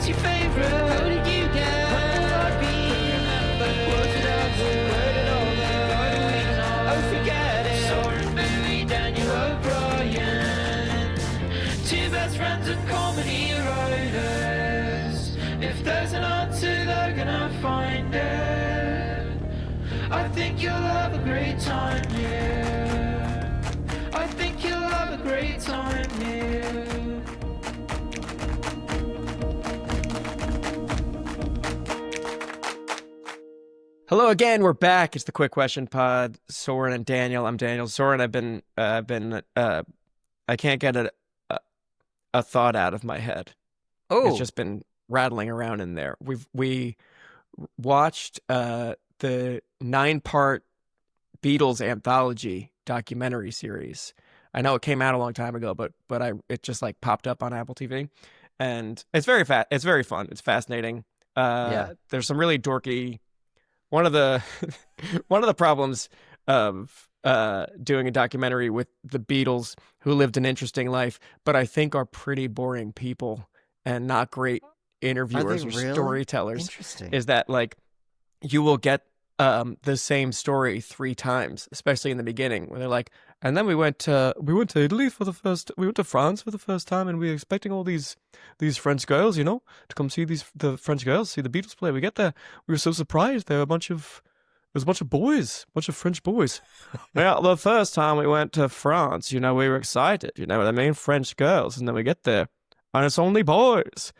What's your favorite? How did you get? When will I be remembered? Was it us? Where did all the garden know? Oh, forget it. Soren, Billy, Daniel O'Brien, two best friends and comedy writers. If there's an answer, they're gonna find it. I think you'll have a great time here. I think you'll have a great time here. Hello again. We're back. It's the Quick Question Pod. Soren and Daniel. I'm Daniel. Soren, I can't get a thought out of my head. Oh, It's just been rattling around in there. We watched the 9-part Beatles anthology documentary series. I know it came out a long time ago, but it just like popped up on Apple TV, and it's very It's very fun. It's fascinating. Yeah. There's some really dorky. One of the problems of doing a documentary with the Beatles, who lived an interesting life, but I think are pretty boring people and not great interviewers or really? storytellers, Interesting. is that like you will get the same story 3 times, especially in the beginning, where they're like, and then we went to Italy we went to France for the first time, and we were expecting all these French girls, to come see the French girls, see the Beatles play. We get there, we were so surprised. There were a bunch of boys, a bunch of French boys. Yeah, the first time we went to France, we were excited, I mean, French girls, and then we get there, and it's only boys.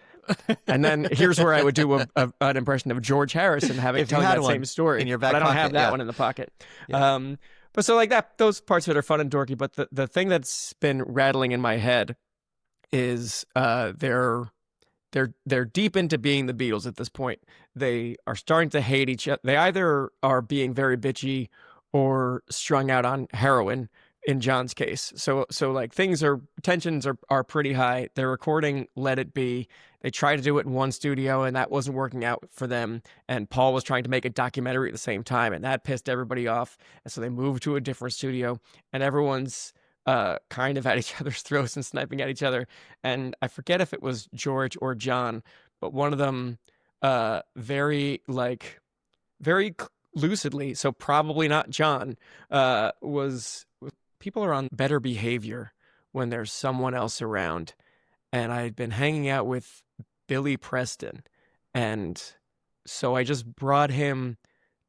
And then here's where I would do an impression of George Harrison having telling that same story in your back but I don't pocket, have that yeah. one in the pocket. Yeah. But so like that, those parts of it are fun and dorky. But the thing that's been rattling in my head is they're deep into being the Beatles at this point. They are starting to hate each other. They either are being very bitchy or strung out on heroin, in John's case. So like tensions are pretty high. They're recording Let It Be. They tried to do it in one studio, and that wasn't working out for them. And Paul was trying to make a documentary at the same time, and that pissed everybody off. And so they moved to a different studio, and everyone's kind of at each other's throats and sniping at each other. And I forget if it was George or John, but one of them very lucidly, so probably not John, was people are on better behavior when there's someone else around. And I had been hanging out with Billy Preston, and so I just brought him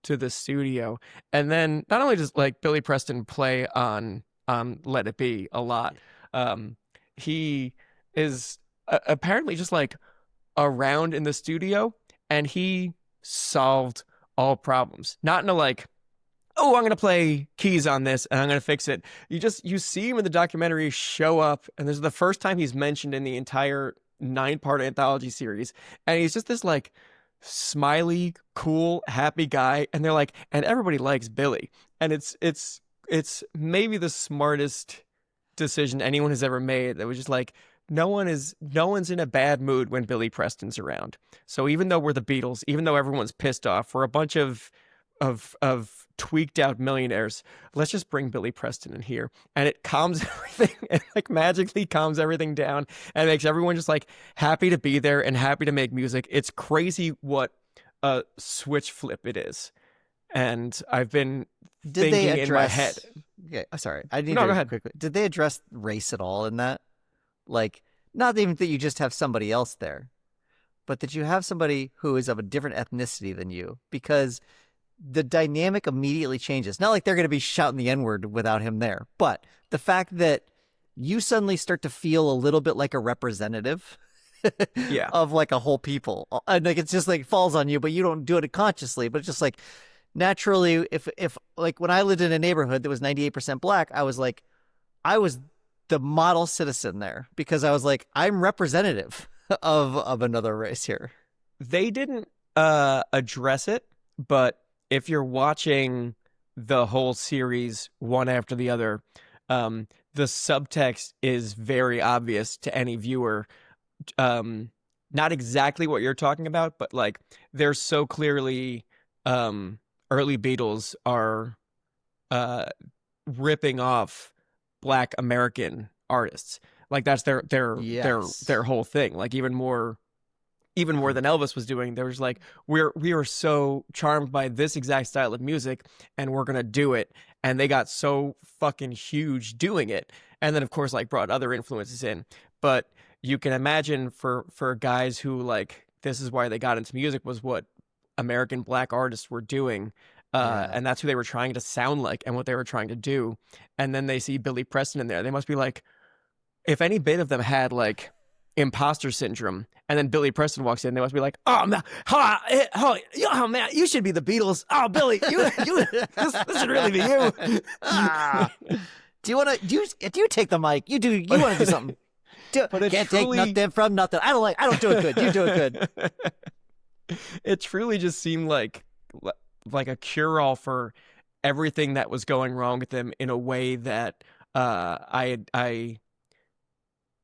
to the studio. And then not only does like Billy Preston play on Let It Be a lot, he is apparently just like around in the studio, and he solved all problems. Not in a like, oh, I'm going to play keys on this and I'm going to fix it. You see him in the documentary show up, and this is the first time he's mentioned in the entire 9-part anthology series. And he's just this like smiley, cool, happy guy. And they're like, and everybody likes Billy. And it's maybe the smartest decision anyone has ever made. That was just like, no one's in a bad mood when Billy Preston's around. So even though we're the Beatles, even though everyone's pissed off, we're a bunch of tweaked out millionaires. Let's just bring Billy Preston in here, and it calms everything. It like magically calms everything down and makes everyone just like happy to be there and happy to make music. It's crazy what a switch flip it is. And I've been thinking in my head. Okay, sorry. I need No, to go ahead. quickly. Did they address race at all in that? Like, not even that you just have somebody else there, but that you have somebody who is of a different ethnicity than you, because the dynamic immediately changes. Not like they're going to be shouting the N-word without him there, but the fact that you suddenly start to feel a little bit like a representative Yeah. of like a whole people. And like, it's just like falls on you, but you don't do it consciously, but it's just like naturally, if like when I lived in a neighborhood that was 98% black, I was the model citizen there, because I was like, I'm representative of another race here. They didn't address it, but if you're watching the whole series one after the other, the subtext is very obvious to any viewer. Not exactly what you're talking about, but like they're so clearly early Beatles are ripping off Black American artists. Like that's their Yes. their whole thing. Like even more even more than Elvis was doing. There was like, we were so charmed by this exact style of music, and we're gonna do it. And they got so fucking huge doing it. And then of course like brought other influences in. But you can imagine for guys who like, this is why they got into music, was what American black artists were doing. And that's who they were trying to sound like and what they were trying to do. And then they see Billy Preston in there. They must be like, if any bit of them had like imposter syndrome, and then Billy Preston walks in, they must be like, oh man, oh man, you should be the Beatles. Oh Billy, this should really be you. Do you take the mic? You want to do something? Can't take nothing from nothing. I don't do it good. You do it good. It truly just seemed like a cure-all for everything that was going wrong with them in a way that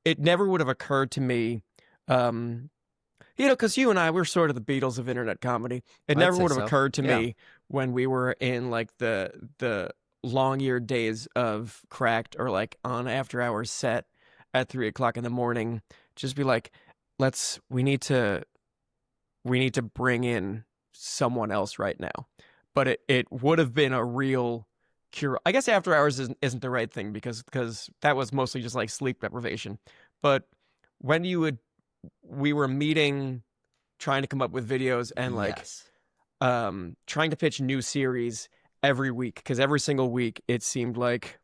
it never would have occurred to me, because you and I, we're sort of the Beatles of internet comedy. It never would have occurred to me when we were in like the long-eared days of Cracked or like on After Hours set at 3 o'clock in the morning, just be like, we need to bring in someone else right now. But it would have been a real cure. I guess After Hours isn't the right thing because that was mostly just like sleep deprivation. But when we were meeting, trying to come up with videos and like trying to pitch new series every week, because every single week it seemed like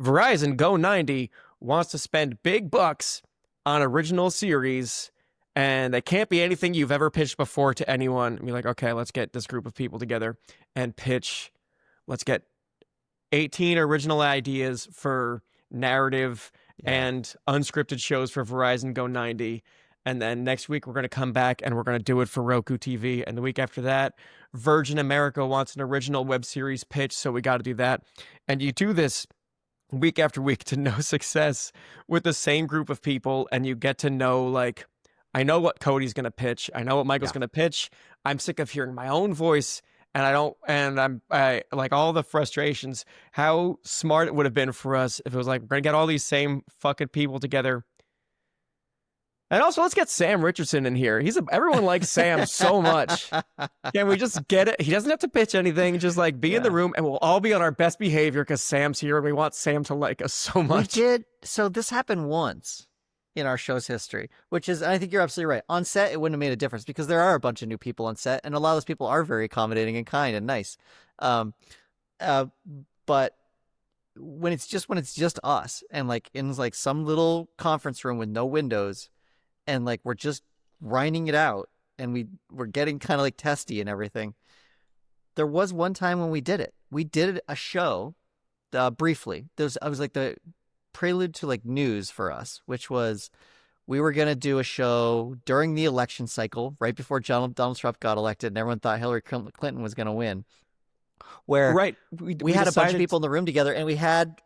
Verizon Go 90 wants to spend big bucks on original series, and they can't be anything you've ever pitched before to anyone. And be like, okay, let's get this group of people together and pitch. Let's get 18 original ideas for narrative and unscripted shows for Verizon Go 90. And then next week, we're going to come back and we're going to do it for Roku TV. And the week after that, Virgin America wants an original web series pitch, so we got to do that. And you do this week after week to no success with the same group of people, and you get to know, like, I know what Cody's going to pitch. I know what Michael's going to pitch. I'm sick of hearing my own voice, and I like all the frustrations. How smart it would have been for us if it was like, we're going to get all these same fucking people together. And also, let's get Sam Richardson in here. Everyone likes Sam so much. Can we just get it? He doesn't have to pitch anything. Just like be in the room, and we'll all be on our best behavior because Sam's here, and we want Sam to like us so much. We did. So this happened once in our show's history, which is, I think you're absolutely right. On set, it wouldn't have made a difference because there are a bunch of new people on set, and a lot of those people are very accommodating and kind and nice. But when it's just us, and like in like some little conference room with no windows, and like we're just grinding it out, and we're getting kind of like testy and everything. There was one time when we did it. We did a show briefly. I was like the prelude to like news for us, which was we were going to do a show during the election cycle, right before Donald Trump got elected, and everyone thought Hillary Clinton was going to win. Where we had a bunch of people in the room together, and we had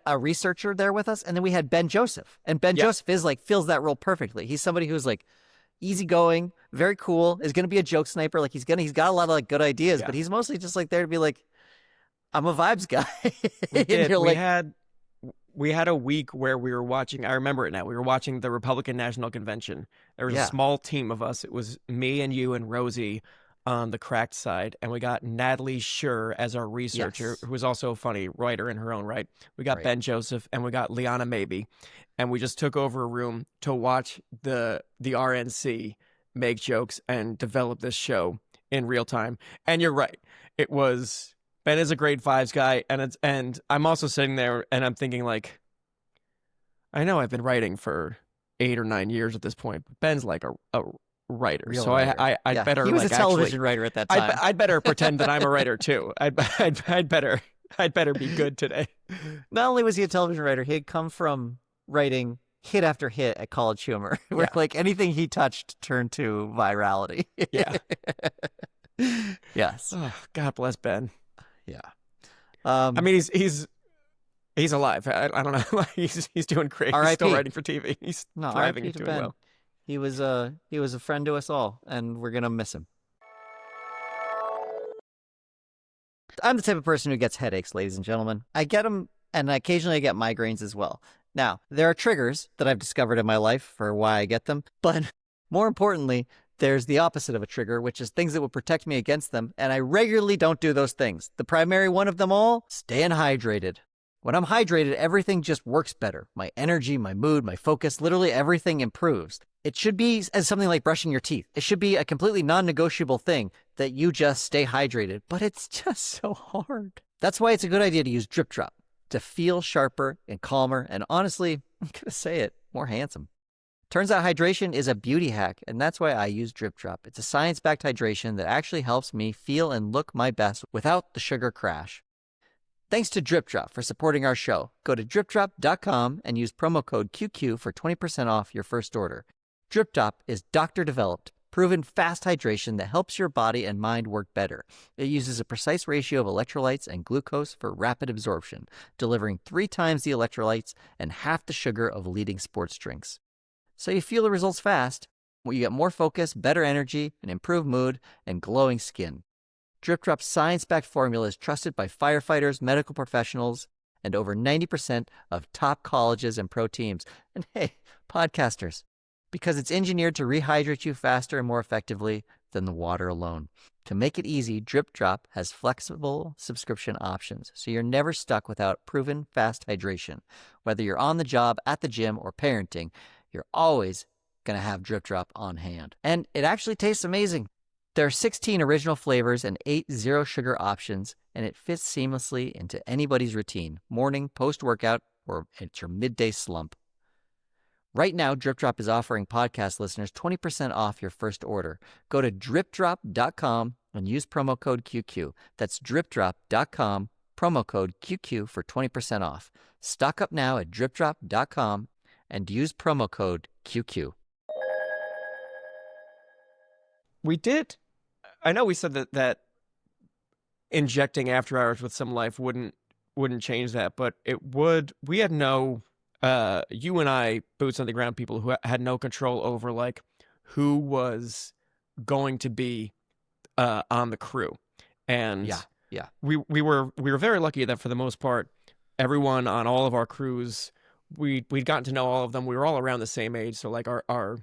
a researcher there with us, and then we had Ben Joseph, and Ben Joseph fills that role perfectly. He's somebody who's like easygoing, very cool, is going to be a joke sniper. Like he's got a lot of like good ideas, but he's mostly just like there to be like, I'm a vibes guy. We had a week where we were watching, I remember it now, we were watching the Republican National Convention. There was a small team of us. It was me and you and Rosie on the Cracked side, and we got Natalie Schur as our researcher, who was also a funny writer in her own right. We got Ben Joseph, and we got Liana Maybe, and we just took over a room to watch the RNC make jokes and develop this show in real time. And you're right, it was... Ben is a great vibes guy, and I'm also sitting there and I'm thinking like, I know I've been writing for 8 or 9 years at this point, but Ben's like a writer, real so writer. I'd better. He was like, a television writer at that time. I'd better pretend that I'm a writer too. I'd better be good today. Not only was he a television writer, he had come from writing hit after hit at College Humor, where like anything he touched turned to virality. Yes. Oh, God bless Ben. Yeah. I mean, he's alive. I don't know. he's doing great. He's still writing for TV. He's thriving and doing well. He was a friend to us all, and we're gonna miss him. I'm the type of person who gets headaches, ladies and gentlemen. I get them, and occasionally I get migraines as well. Now, there are triggers that I've discovered in my life for why I get them, but More importantly, there's the opposite of a trigger, which is things that would protect me against them, and I regularly don't do those things. The primary one of them all, staying hydrated. When I'm hydrated, everything just works better. My energy, my mood, my focus, literally everything improves. It should be as something like brushing your teeth. It should be a completely non-negotiable thing that you just stay hydrated, but it's just so hard. That's why it's a good idea to use Drip Drop to feel sharper and calmer, and honestly, I'm going to say it, more handsome. Turns out hydration is a beauty hack, and that's why I use Drip Drop. It's a science-backed hydration that actually helps me feel and look my best without the sugar crash. Thanks to Drip Drop for supporting our show. Go to dripdrop.com and use promo code QQ for 20% off your first order. Drip Drop is doctor-developed, proven fast hydration that helps your body and mind work better. It uses a precise ratio of electrolytes and glucose for rapid absorption, delivering 3 times the electrolytes and half the sugar of leading sports drinks. So you feel the results fast, where you get more focus, better energy, an improved mood, and glowing skin. Drip Drop's science-backed formula is trusted by firefighters, medical professionals, and over 90% of top colleges and pro teams. And hey, podcasters, because it's engineered to rehydrate you faster and more effectively than the water alone. To make it easy, Drip Drop has flexible subscription options, so you're never stuck without proven fast hydration. Whether you're on the job, at the gym, or parenting, you're always going to have Drip Drop on hand. And it actually tastes amazing. There are 16 original flavors and 8 zero-sugar options, and it fits seamlessly into anybody's routine, morning, post-workout, or it's your midday slump. Right now, Drip Drop is offering podcast listeners 20% off your first order. Go to dripdrop.com and use promo code QQ. That's dripdrop.com, promo code QQ for 20% off. Stock up now at dripdrop.com and use promo code QQ. We did. I know we said that injecting After Hours with some life wouldn't change that, but it would. We had no, you and I, boots on the ground people who had no control over like who was going to be on the crew, and yeah, we were very lucky that for the most part, everyone on all of our crews, we'd gotten to know all of them. We were all around the same age, so like our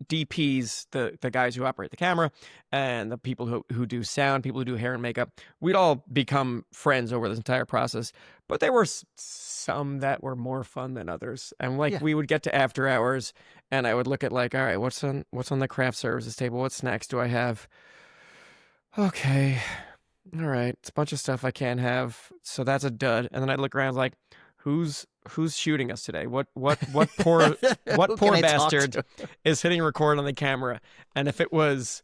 DPs, the guys who operate the camera, and the people who do sound, people who do hair and makeup, we'd all become friends over this entire process. But there were some that were more fun than others, and like we would get to After Hours, and I would look at like, all right, what's on the craft services table? What snacks do I have? Okay, all right, it's a bunch of stuff I can't have, so that's a dud. And then I'd look around like, who's shooting us today? What poor bastard is hitting record on the camera? And if it was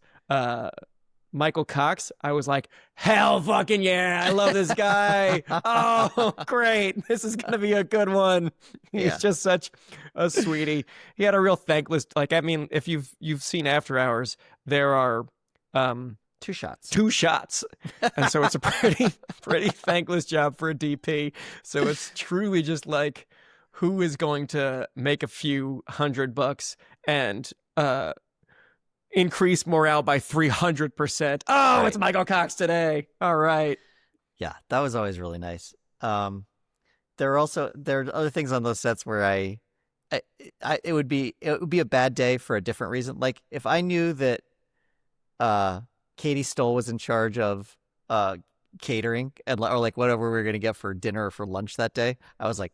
Michael Cox, I was like, hell fucking yeah, I love this guy. Oh, great. This is going to be a good one. He's just such a sweetie. He had a real thankless, like, I mean, if you've seen After Hours, there are 2 shots. 2 shots. And so it's a pretty thankless job for a DP. So it's truly just like, who is going to make a few $100 and increase morale by 300%? Oh, right. It's Michael Cox today. All right. Yeah, that was always really nice. There are other things on those sets where it would be a bad day for a different reason. Like if I knew that Katie Stoll was in charge of catering or like whatever we were going to get for dinner or for lunch that day, I was like,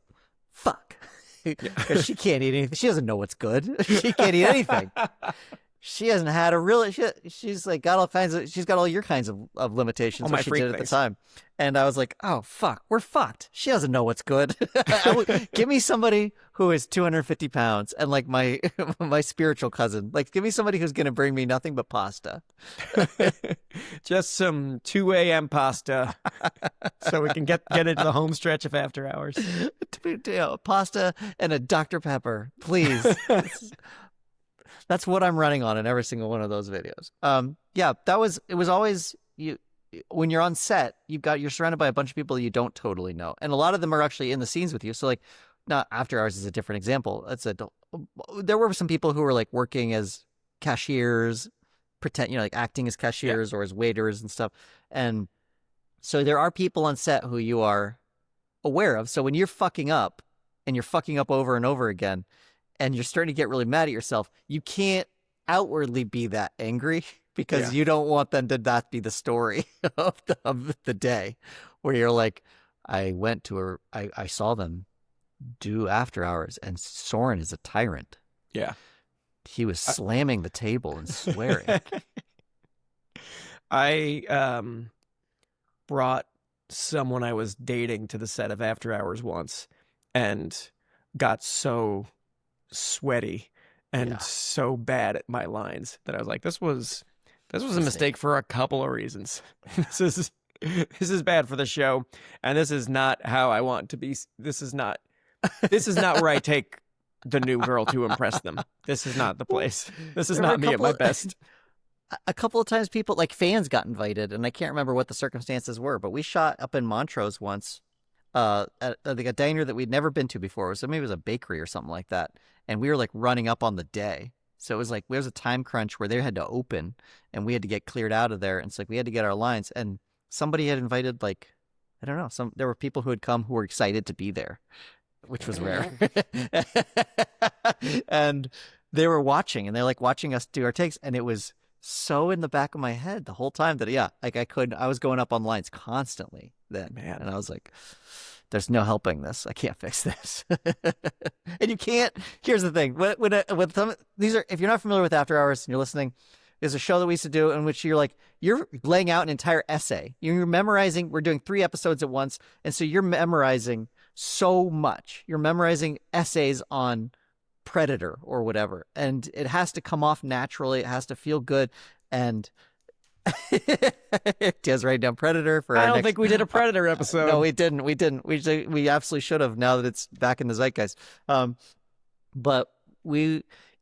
fuck. Because she can't eat anything. She doesn't know what's good. She can't eat anything. She hasn't had a really. She's like got all kinds of. She's got all your kinds of limitations. What she did at the time, and I was like, "Oh fuck, we're fucked." She doesn't know what's good. Give me somebody who is 250 pounds and like my spiritual cousin. Like, give me somebody who's gonna bring me nothing but pasta. Just some 2 a.m. pasta, so we can get into the home stretch of After Hours. Pasta and a Dr. Pepper, please. That's what I'm running on in every single one of those videos. It was always you when you're on set, you're surrounded by a bunch of people you don't totally know. And a lot of them are actually in the scenes with you. So like, not After Hours is a different example. There were some people who were like working as cashiers, like acting as cashiers or as waiters and stuff. And so there are people on set who you are aware of. So when you're fucking up and you're fucking up over and over again, and you're starting to get really mad at yourself, you can't outwardly be that angry because you don't want them to not be the story of the day where you're like, I saw them do after hours, and Soren is a tyrant. Yeah. He was slamming the table and swearing. I brought someone I was dating to the set of After Hours once and got so sweaty and so bad at my lines that I was like, this was a mistake for a couple of reasons. This is bad for the show, and this is not how I want to be. This is not where I take the new girl to impress them. This is not the place. This is not me at my best. A couple of times people, like fans, got invited, and I can't remember what the circumstances were, but we shot up in Montrose once at like a diner that we'd never been to before. So maybe it was a bakery or something like that. And we were like running up on the day. So it was like, there was a time crunch where they had to open and we had to get cleared out of there. And it's like, we had to get our lines, and somebody had invited, like, I don't know, there were people who had come who were excited to be there, which was rare. And they were watching, and they're like watching us do our takes. And it was so in the back of my head the whole time that, I was going up on lines constantly then. Man. And I was like, there's no helping this. I can't fix this. And you can't. Here's the thing. If you're not familiar with After Hours and you're listening, there's a show that we used to do in which you're laying out an entire essay. You're memorizing. We're doing 3 episodes at once. And so you're memorizing so much. You're memorizing essays on Predator or whatever. And it has to come off naturally. It has to feel good. And Tez writing down Predator for. I don't think we did a Predator episode. No, we didn't. We absolutely should have, now that it's back in the zeitgeist. But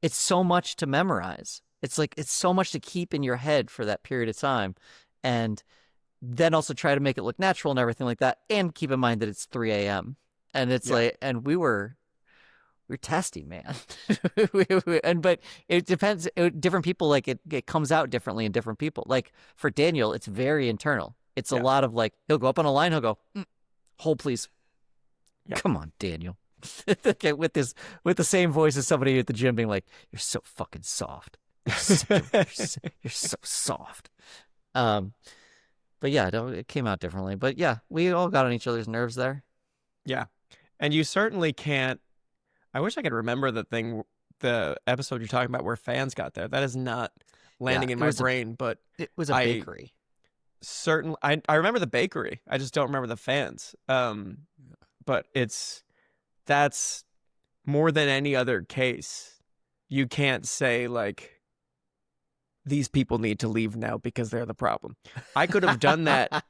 it's so much to memorize. It's so much to keep in your head for that period of time, and then also try to make it look natural and everything like that. And keep in mind that it's 3 a.m. and it's and we're testy, man. But it depends. Different people, like it comes out differently in different people. Like for Daniel, it's very internal. It's a lot of like, he'll go up on a line, he'll go, hold please. Yeah. Come on, Daniel. with the same voice as somebody at the gym being like, you're so fucking soft. You're so soft. But yeah, it came out differently. But yeah, we all got on each other's nerves there. Yeah. And you certainly can't. I wish I could remember the episode you're talking about where fans got there. That is not landing in my brain, but it was a bakery. Certainly, I remember the bakery. I just don't remember the fans. But that's more than any other case. You can't say like, these people need to leave now because they're the problem. I could have done that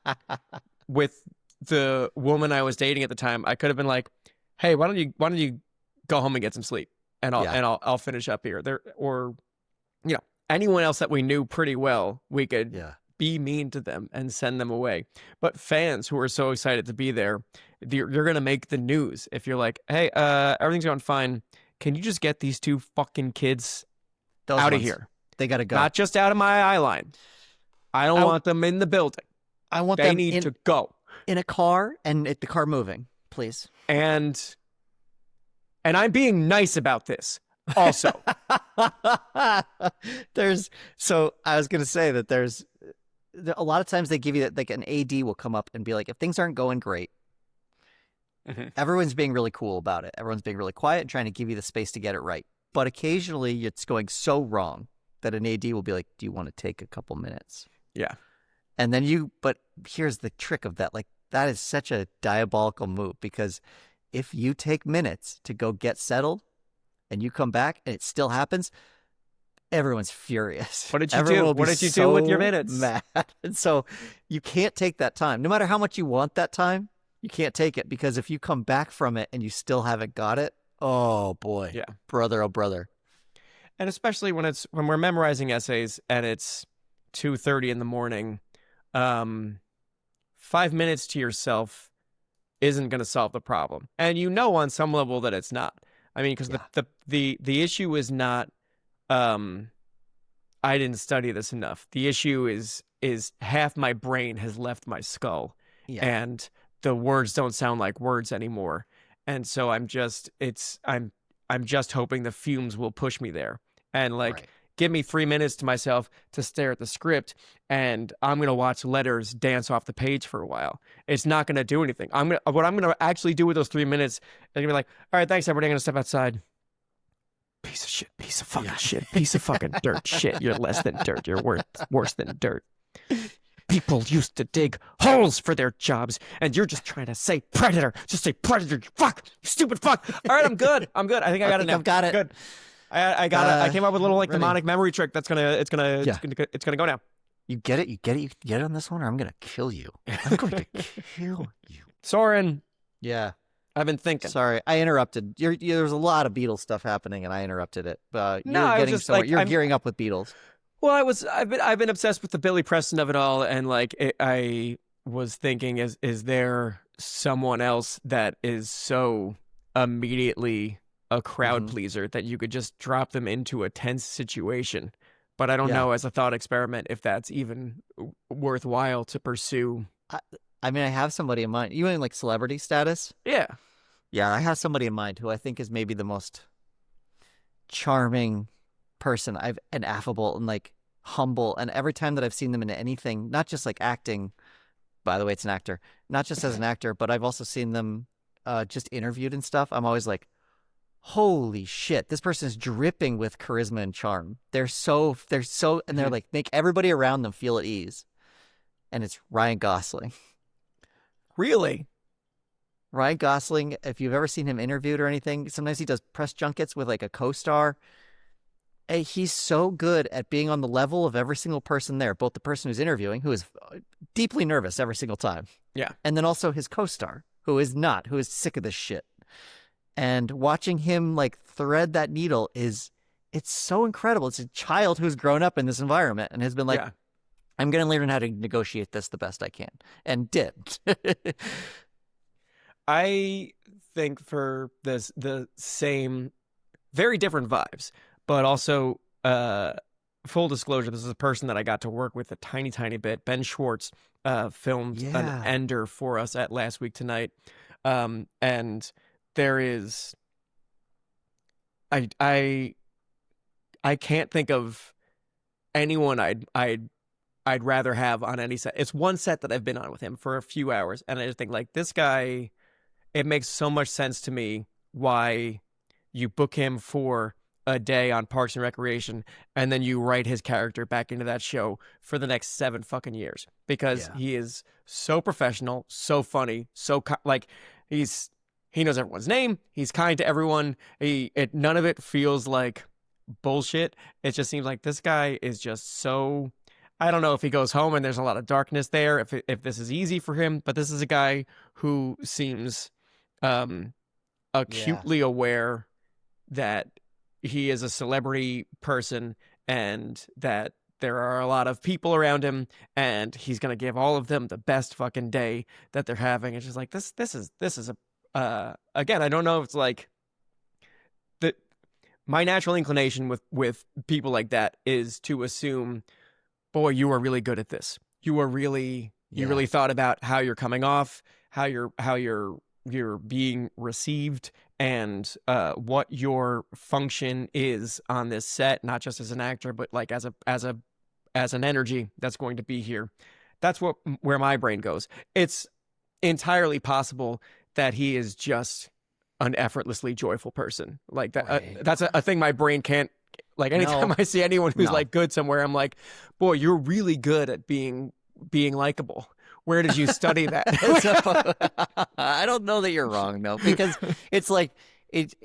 with the woman I was dating at the time. I could have been like, hey, why don't you go home and get some sleep, and I'll finish up here. Or anyone else that we knew pretty well, we could be mean to them and send them away. But fans who are so excited to be there, you're gonna make the news if you're like, hey, everything's going fine. Can you just get these 2 fucking kids out of here? They gotta go. Not just out of my eye line. I don't want them in the building. I want they them need to go in a car, and the car moving, please. And I'm being nice about this also. I was going to say that there's a lot of times they give you that, like an AD will come up and be like, if things aren't going great, everyone's being really cool about it. Everyone's being really quiet and trying to give you the space to get it right. But occasionally it's going so wrong that an AD will be like, do you want to take a couple minutes? Yeah. And then but here's the trick of that. Like, that is such a diabolical move, because if you take minutes to go get settled and you come back and it still happens, everyone's furious. What did you do? What did you do with your minutes? Mad. And so you can't take that time. No matter how much you want that time, you can't take it, because if you come back from it and you still haven't got it, oh boy. Yeah. Brother, oh brother. And especially when we're memorizing essays and it's 2:30 in the morning, 5 minutes to yourself isn't going to solve the problem. And on some level that it's not. I mean, because the issue is not, I didn't study this enough. The issue is half my brain has left my skull, and the words don't sound like words anymore. And so I'm I'm just hoping the fumes will push me there. And like, Right. give me 3 minutes to myself to stare at the script, and I'm gonna watch letters dance off the page for a while. It's not gonna do anything. What I'm gonna actually do with those 3 minutes is gonna be like, all right, thanks everybody. I'm gonna step outside. Piece of shit, piece of fucking shit, piece of fucking dirt shit. You're less than dirt. You're worse than dirt. People used to dig holes for their jobs, and you're just trying to say predator. Just say predator. You fuck, you stupid fuck. All right, I'm good. I think I got it now. I've got it. Good. I got it. I came up with a little like ready. mnemonic memory trick. It's gonna go now. You get it? You get it on this one, or I'm going to kill you. I'm going to kill you. Soren, Yeah. I've been thinking. Sorry, I interrupted. There's a lot of Beatles stuff happening, and I interrupted it. No, You're I was getting just, somewhere. like, You're I'm- gearing up with Beatles. Well, I've been obsessed with the Billy Preston of it all, and like I was thinking, is there someone else that is so immediately a crowd pleaser that you could just drop them into a tense situation? But I don't know, as a thought experiment, if that's even worthwhile to pursue. I mean, I have somebody in mind. You mean like celebrity status? Yeah. Yeah, I have somebody in mind who I think is maybe the most charming person and affable and like humble. And every time that I've seen them in anything, not just like acting, by the way, it's an actor, not just as an actor, but I've also seen them just interviewed and stuff. I'm always like, holy shit, this person is dripping with charisma and charm. They're so, and they're like, make everybody around them feel at ease. And it's Ryan Gosling. Really? Ryan Gosling, if you've ever seen him interviewed or anything, sometimes he does press junkets with like a co-star. He's so good at being on the level of every single person there, both the person who's interviewing, who is deeply nervous every single time. Yeah. And then also his co-star, who is not, who is sick of this shit. And watching him like thread that needle it's so incredible. It's a child who's grown up in this environment and has been like, I'm going to learn how to negotiate this the best I can. And did. I think for the same, very different vibes, but also full disclosure, this is a person that I got to work with a tiny, tiny bit. Ben Schwartz filmed an ender for us at Last Week Tonight, and there is, I can't think of anyone I'd rather have on any set. It's one set that I've been on with him for a few hours, and I just think like this guy. It makes so much sense to me why you book him for a day on Parks and Recreation, and then you write his character back into that show for the next 7 fucking years, because he is so professional, so funny, so like he knows everyone's name. He's kind to everyone. None of it feels like bullshit. It just seems like this guy is just so. I don't know if he goes home and there's a lot of darkness there, if this is easy for him, but this is a guy who seems acutely aware that he is a celebrity person and that there are a lot of people around him, and he's going to give all of them the best fucking day that they're having. It's just like, this is a, again, I don't know if it's like my natural inclination with people like that is to assume, boy, you are really good at this. You really thought about how you're coming off, how you're being received, and what your function is on this set, not just as an actor, but like as an energy that's going to be here. That's where my brain goes. It's entirely possible that he is just an effortly joyful person. Like that. Right. That's a thing my brain can't. Like anytime I see anyone who's like good somewhere, I'm like, boy, you're really good at being likable. Where did you study that? I don't know that you're wrong, though, because it's like it's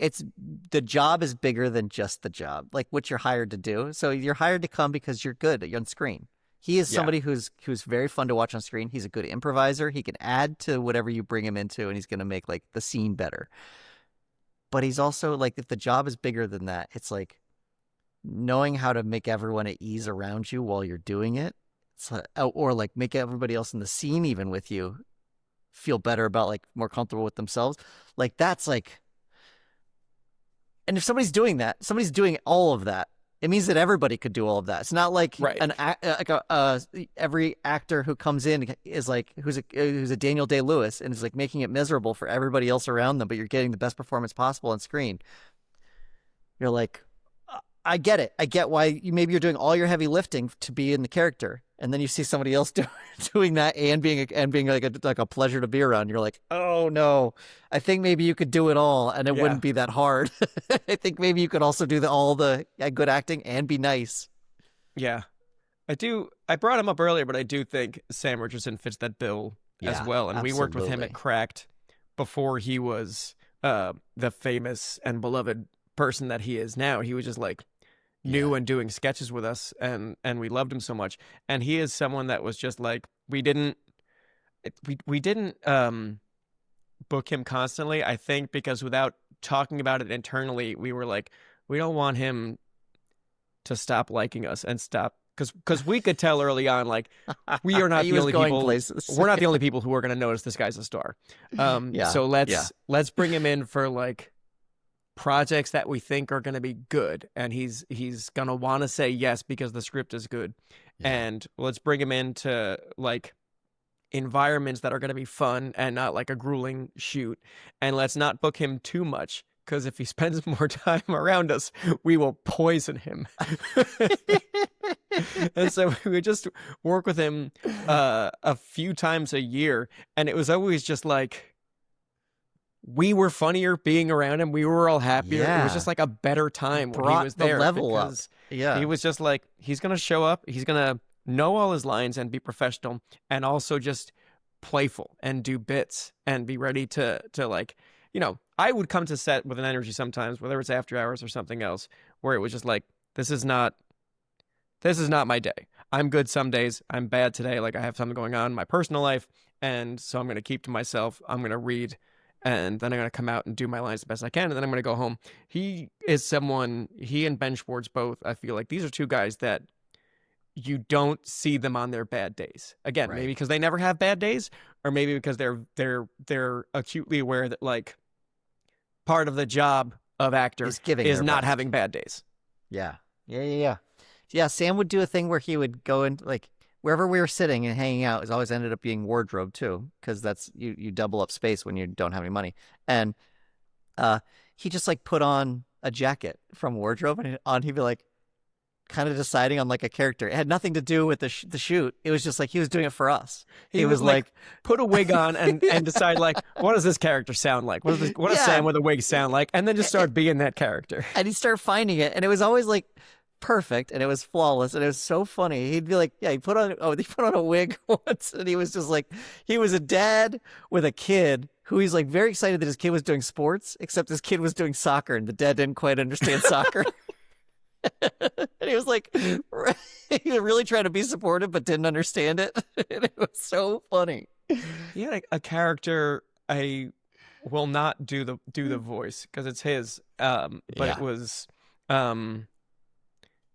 the job is bigger than just the job, like what you're hired to do. So you're hired to come because you're good on screen. He is somebody who's very fun to watch on screen. He's a good improviser. He can add to whatever you bring him into, and he's going to make like the scene better. But he's also like, if the job is bigger than that, it's like knowing how to make everyone at ease around you while you're doing it. Or like make everybody else in the scene, even with you, feel better about, like, more comfortable with themselves. Like, that's like, and if somebody's doing that, somebody's doing all of that. It means that everybody could do all of that. It's not like every actor who comes in is like who's a Daniel Day-Lewis and is like making it miserable for everybody else around them, but you're getting the best performance possible on screen. you're like, I get it. I get why maybe you're doing all your heavy lifting to be in the character, and then you see somebody else doing that and being like a pleasure to be around. You're like, oh no, I think maybe you could do it all, and it wouldn't be that hard. I think maybe you could also do all the good acting and be nice. Yeah, I do. I brought him up earlier, but I do think Sam Richardson fits that bill as well. And we worked with him at Cracked before he was the famous and beloved person that he is now. He was just like new and doing sketches with us, and we loved him so much. And he is someone that was just like, we didn't book him constantly, I think, because without talking about it internally, we were like, we don't want him to stop liking us and stop, because we could tell early on, like, we are not the only people. We're not the only people who are going to notice this guy's a star. So let's bring him in for like projects that we think are going to be good, and he's going to want to say yes because the script is good. And let's bring him into like environments that are going to be fun and not like a grueling shoot. And let's not book him too much, because if he spends more time around us, we will poison him. And so we would just work with him a few times a year, and it was always just like, we were funnier being around him. We were all happier. It was just like a better time when he was there. Level up. He was just like, he's going to show up. He's going to know all his lines and be professional, and also just playful and do bits and be ready to like, you know, I would come to set with an energy sometimes, whether it's after hours or something else, where it was just like, this is not my day. I'm good some days. I'm bad today. Like, I have something going on in my personal life. And so I'm going to keep to myself. I'm going to read, and then I'm going to come out and do my lines the best I can, and then I'm going to go home. He and Ben Schwartz both, I feel like these are two guys that you don't see them on their bad days. Again, maybe because they never have bad days, or maybe because they're acutely aware that like part of the job of actor is not having bad days. Yeah, Sam would do a thing where he would go in, like, wherever we were sitting and hanging out is always ended up being wardrobe too, because that's you double up space when you don't have any money. And he just like put on a jacket from wardrobe, and he'd be like kind of deciding on like a character. It had nothing to do with the shoot. It was just like he was doing it for us. He was like put a wig on and decide like, what does this character sound like? What does Sam with a wig sound like? And then just start being that character. And he'd start finding it, and it was always like perfect, and it was flawless, and it was so funny. He'd be like, he put on a wig once, and he was just like, he was a dad with a kid who he's like very excited that his kid was doing sports, except his kid was doing soccer, and the dad didn't quite understand soccer. And he was like, he was really trying to be supportive but didn't understand it. And it was so funny. He had a character. I will not do the voice because it's his, but it was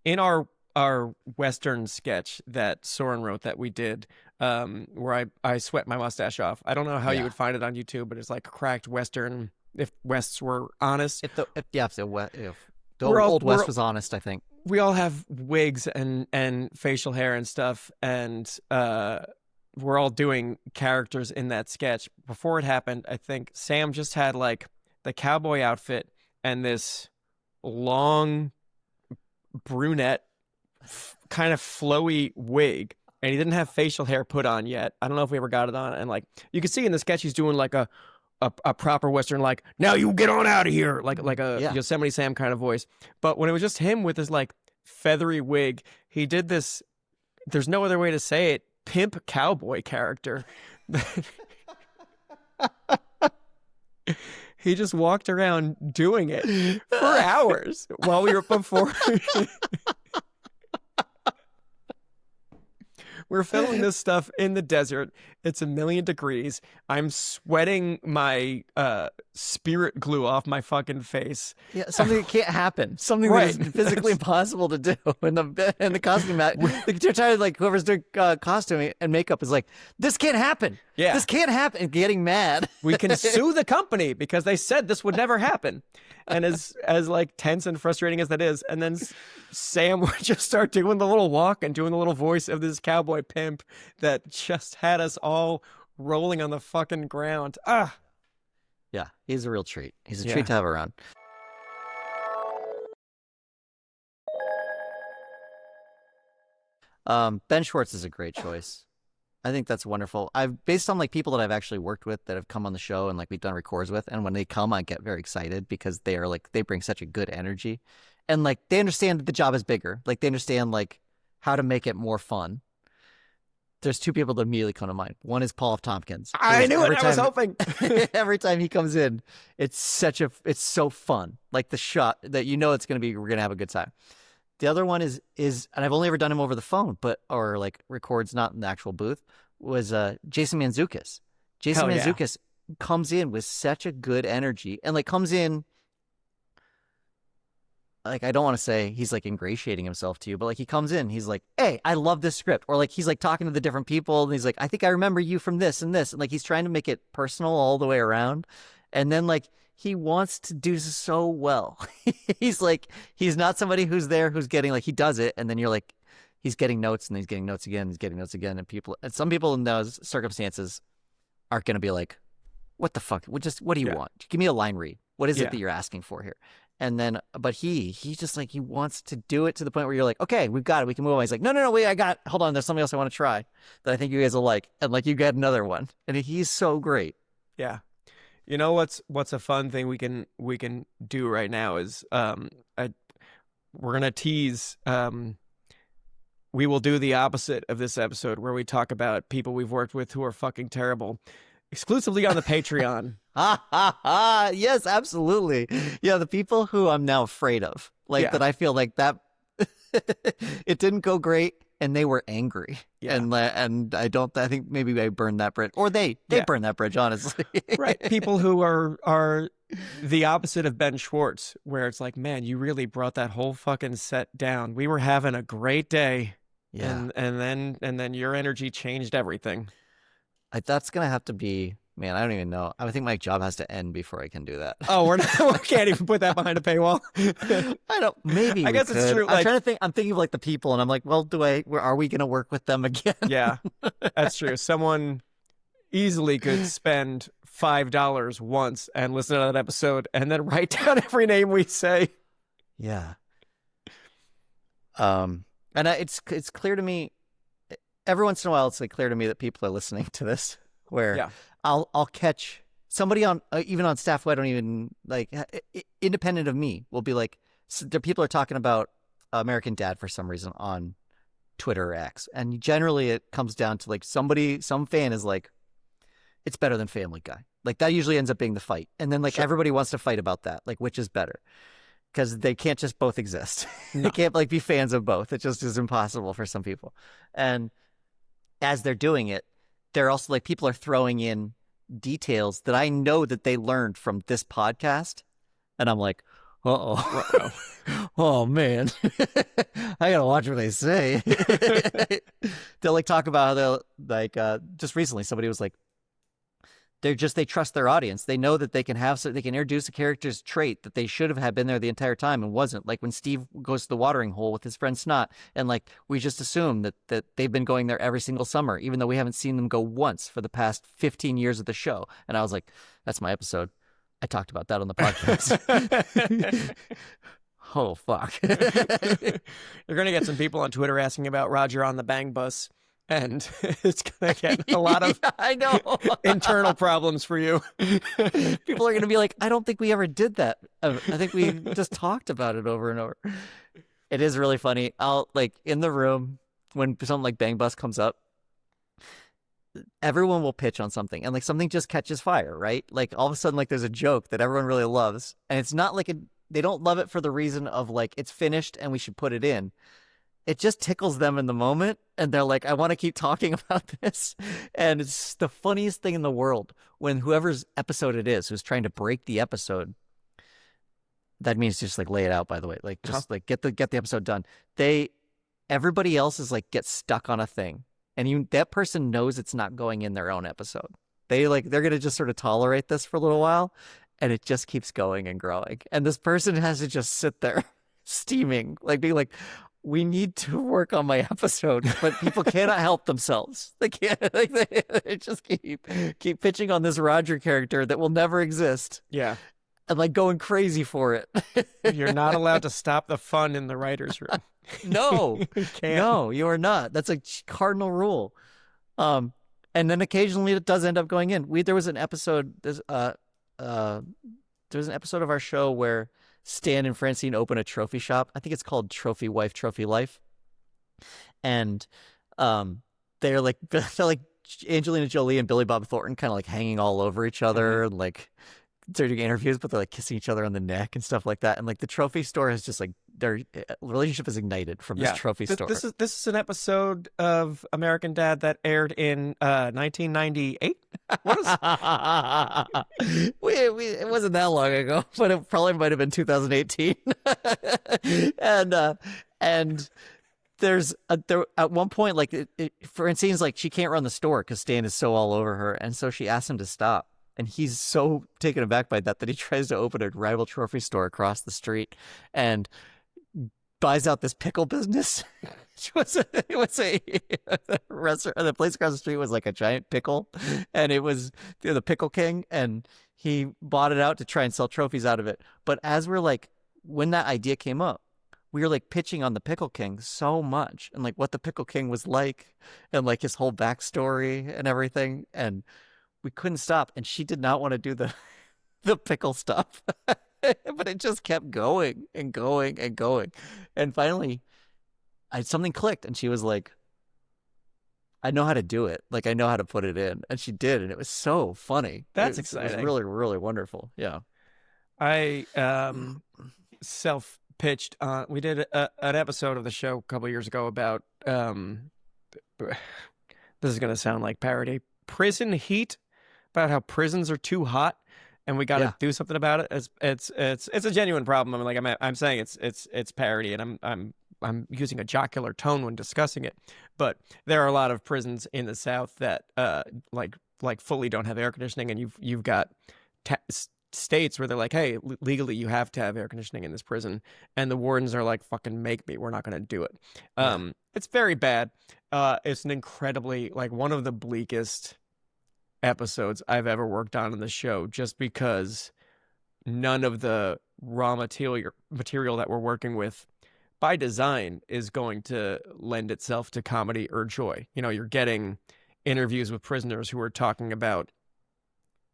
in our Western sketch that Soren wrote that we did, where I sweat my mustache off. I don't know how you would find it on YouTube, but it's like a cracked Western, if Wests were honest. If the old West was honest, I think. We all have wigs and facial hair and stuff, and we're all doing characters in that sketch. Before it happened, I think Sam just had like the cowboy outfit and this long brunette kind of flowy wig, and he didn't have facial hair put on yet. I don't know if we ever got it on, and like you can see in the sketch he's doing like a proper Western, like, now you get on out of here, like a Yosemite Sam kind of voice. But when it was just him with his like feathery wig, he did this, there's no other way to say it, pimp cowboy character. He just walked around doing it for hours while we were before. We're filming this stuff in the desert. It's 1,000,000 degrees. I'm sweating my spirit glue off my fucking face. Yeah, something that can't happen. Something that is physically impossible to do. And the costume, they're tired, like whoever's doing costuming and makeup is like, this can't happen. Yeah, this can't happen. And getting mad. We can sue the company because they said this would never happen. And as like tense and frustrating as that is, and then Sam would just start doing the little walk and doing the little voice of this cowboy pimp that just had us all rolling on the fucking ground. Yeah, he's a real treat. He's a treat to have around. Ben Schwartz is a great choice. I think that's wonderful. I've based on like people that I've actually worked with that have come on the show and like we've done records with, and when they come, I get very excited because they are like they bring such a good energy, and like they understand that the job is bigger. Like they understand like how to make it more fun. There's two people that immediately come to mind. One is Paul F. Tompkins. I knew it. I was hoping. Every time he comes in, it's so fun. Like the shot that you know we're gonna have a good time. The other one is and I've only ever done him over the phone, or like records not in the actual booth, was Jason Mantzoukas. Jason Mantzoukas comes in with such a good energy and like comes in like I don't want to say he's like ingratiating himself to you, but like he comes in, he's like, "Hey, I love this script," or like he's like talking to the different people and he's like, "I think I remember you from this and this," and like he's trying to make it personal all the way around, and then like he wants to do so well. He's like he's not somebody who's there who's getting like he does it, and then you're like he's getting notes and he's getting notes again, he's getting notes again, and some people in those circumstances aren't going to be like, "What the fuck? What do you want? Give me a line read. What is it that you're asking for here?" And then, but he just like, he wants to do it to the point where you're like, okay, we've got it. We can move on. He's like, no, wait, hold on. There's something else I want to try that I think you guys will like. And like, you get another one. And he's so great. Yeah. You know, what's a fun thing we can do right now is, we're going to tease, we will do the opposite of this episode where we talk about people we've worked with who are fucking terrible exclusively on the Patreon. Yes, absolutely. Yeah, the people who I'm now afraid of, like that I feel like that it didn't go great and they were angry. Yeah. And I think maybe I burned that bridge, or they burned that bridge, honestly. Right. People who are the opposite of Ben Schwartz, where it's like, man, you really brought that whole fucking set down. We were having a great day. Yeah. And then your energy changed everything. That's going to have to be, man, I don't even know. I think my job has to end before I can do that. Oh, we can't even put that behind a paywall. Maybe I guess could. It's true. I'm trying to think. I'm thinking of like the people, and I'm like, well, are we going to work with them again? Yeah, that's true. Someone easily could spend $5 once and listen to that episode and then write down every name we say. Yeah. And it's clear to me, every once in a while, it's like clear to me that people are listening to this, where I'll catch somebody on even on staff who I don't even like, independent of me, will be like, people are talking about American Dad for some reason on Twitter or X, and generally it comes down to like some fan is like, it's better than Family Guy. Like that usually ends up being the fight, and then like everybody wants to fight about that, like which is better, because they can't just both exist. No. They can't like be fans of both. It just is impossible for some people, and as they're doing it, they're also like, people are throwing in details that I know that they learned from this podcast. And I'm like, uh-oh. Oh, man. I got to watch what they say. They'll like talk about how they'll like, just recently somebody was like, they trust their audience. They know that they can introduce a character's trait that they should have had been there the entire time and wasn't. Like when Steve goes to the watering hole with his friend Snot, and like we just assume that they've been going there every single summer, even though we haven't seen them go once for the past 15 years of the show. And I was like, that's my episode. I talked about that on the podcast. Oh, fuck. You're going to get some people on Twitter asking about Roger on the Bang Bus. And it's going to get a lot of I know. internal problems for you. People are going to be like, I don't think we ever did that. I think we just talked about it over and over. It is really funny. I'll like in the room when something like Bang Bus comes up, everyone will pitch on something and like something just catches fire, right? Like all of a sudden, like there's a joke that everyone really loves. And it's not like they don't love it for the reason of like, it's finished and we should put it in. It just tickles them in the moment, and they're like, I want to keep talking about this. And it's the funniest thing in the world when whoever's episode it is who's trying to break the episode, that means just like lay it out, by the way, like just like get the episode done. Everybody else is like, gets stuck on a thing, and that person knows it's not going in their own episode. They're going to just sort of tolerate this for a little while, and it just keeps going and growing. And this person has to just sit there steaming, like being like, we need to work on my episode, but people cannot help themselves. They can't. Like, they just keep pitching on this Roger character that will never exist. Yeah, and like going crazy for it. You're not allowed to stop the fun in the writer's room. No, You can't. no, you are not. That's a cardinal rule. And then occasionally it does end up going in. There was an episode. There was an episode of our show where Stan and Francine open a trophy shop. I think it's called Trophy Wife, Trophy Life. And they're like Angelina Jolie and Billy Bob Thornton kind of like hanging all over each other and like they're doing interviews, but they're like kissing each other on the neck and stuff like that. And like the trophy store has just like their relationship is ignited from this trophy store. This is an episode of American Dad that aired in 1998. What is? It wasn't that long ago, but it probably might have been 2018. And there's there at one point like Francine's like she can't run the store because Stan is so all over her, and so she asks him to stop. And he's so taken aback by that he tries to open a rival trophy store across the street and buys out this pickle business. It was a restaurant. The place across the street was like a giant pickle, and it was the Pickle King. And he bought it out to try and sell trophies out of it. But as we're like, when that idea came up, we were like pitching on the Pickle King so much, and like what the Pickle King was like, and like his whole backstory and everything, and we couldn't stop. And she did not want to do the pickle stuff. But it just kept going and going and going. And finally, something clicked, and she was like, I know how to do it. Like, I know how to put it in. And she did, and it was so funny. That's exciting. exciting. It was really, really wonderful. Yeah. I self-pitched on. We did an episode of the show a couple years ago about. This is going to sound like parody. Prison heat, about how prisons are too hot. And we got to do something about it. It's a genuine problem. I mean, like I'm saying it's parody, and I'm using a jocular tone when discussing it. But there are a lot of prisons in the South that like fully don't have air conditioning, and you've got states where they're like, hey, legally you have to have air conditioning in this prison, and the wardens are like, fucking make me. We're not going to do it. It's very bad. It's an incredibly like one of the bleakest episodes I've ever worked on in the show, just because none of the raw material that we're working with by design is going to lend itself to comedy or joy. You know, you're getting interviews with prisoners who are talking about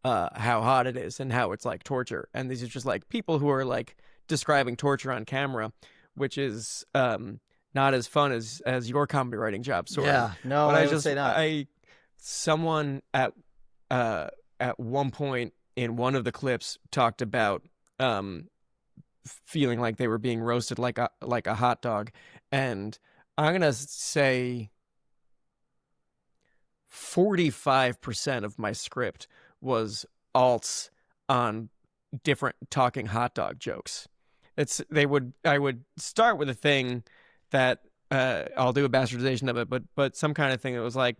how hot it is and how it's like torture, and these are just like people who are like describing torture on camera, which is not as fun as your comedy writing job, sort of. No, but I would say not. Someone at one point in one of the clips talked about feeling like they were being roasted like a hot dog, and I'm gonna say 45% of my script was alts on different talking hot dog jokes. I would start with a thing that I'll do a bastardization of it, but some kind of thing that was like,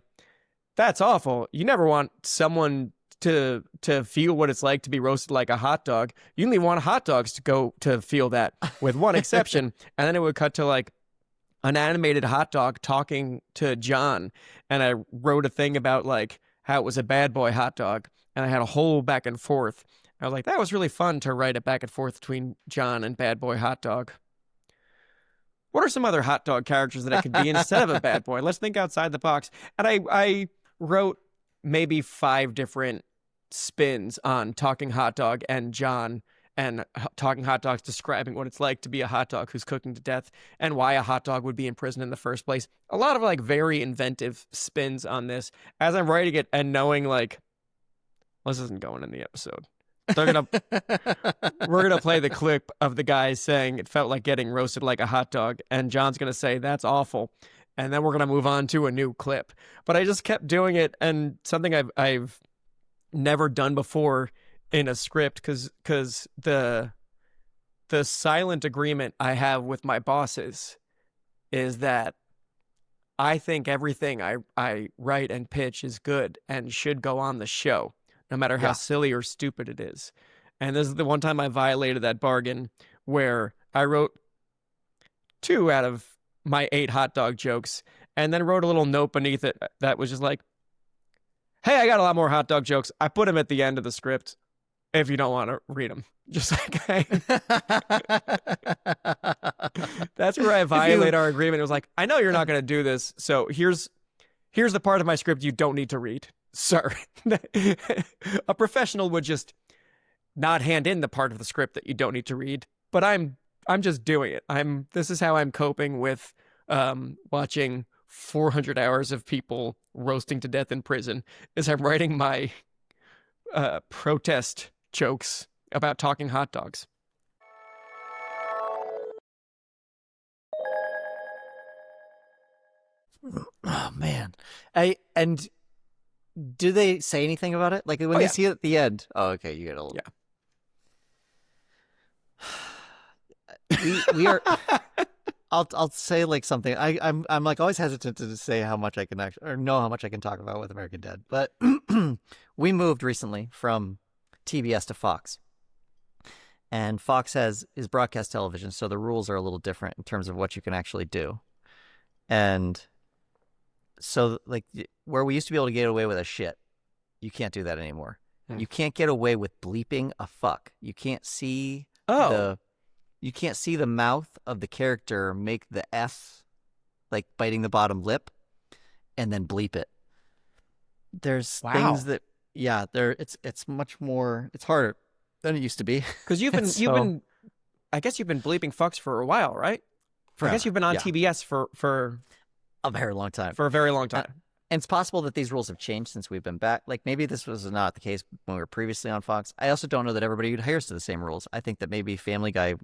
that's awful. You never want someone to feel what it's like to be roasted like a hot dog. You only want hot dogs to go to feel that, with one exception. And then it would cut to like an animated hot dog talking to John. And I wrote a thing about like how it was a bad boy hot dog. And I had a whole back and forth. I was like, that was really fun to write a back and forth between John and bad boy hot dog. What are some other hot dog characters that I could be instead of a bad boy? Let's think outside the box. And I wrote maybe 5 different spins on talking hot dog and John, and talking hot dogs describing what it's like to be a hot dog who's cooking to death and why a hot dog would be in prison in the first place. A lot of like very inventive spins on this as I'm writing it and knowing like, well, this isn't going in the episode. We're gonna play the clip of the guy saying it felt like getting roasted like a hot dog, and John's gonna say that's awful, and then we're gonna move on to a new clip. But I just kept doing it, and something I've never done before in a script, because the silent agreement I have with my bosses is that I think everything I write and pitch is good and should go on the show, no matter how silly or stupid it is. And this is the one time I violated that bargain, where I wrote 2 out of my 8 hot dog jokes and then wrote a little note beneath it that was just like, hey, I got a lot more hot dog jokes. I put them at the end of the script if you don't want to read them. Just like, hey. That's where I violate our agreement. It was like, I know you're not going to do this, so here's the part of my script you don't need to read, sir. A professional would just not hand in the part of the script that you don't need to read, but I'm just doing it. This is how I'm coping with watching 400 hours of people roasting to death in prison, is I'm writing my protest jokes about talking hot dogs. Oh man. And do they say anything about it? Like when you see it at the end? Oh, okay, you get a little. Yeah. We are. I'll say like something. I'm like always hesitant to say how much I can actually or know how much I can talk about with American Dad. But we moved recently from TBS to Fox, and Fox is broadcast television, so the rules are a little different in terms of what you can actually do. And so, like where we used to be able to get away with a shit, you can't do that anymore. You can't get away with bleeping a fuck. You can't see You can't see the mouth of the character make the F, like biting the bottom lip, and then bleep it. There's things that, it's much more, it's harder than it used to be. Because you've been, I guess you've been bleeping fucks for a while, right? I guess you've been on TBS for a very long time. For a very long time. And it's possible that these rules have changed since we've been back. Like maybe this was not the case when we were previously on Fox. I also don't know that everybody adheres to the same rules. I think that maybe Family Guy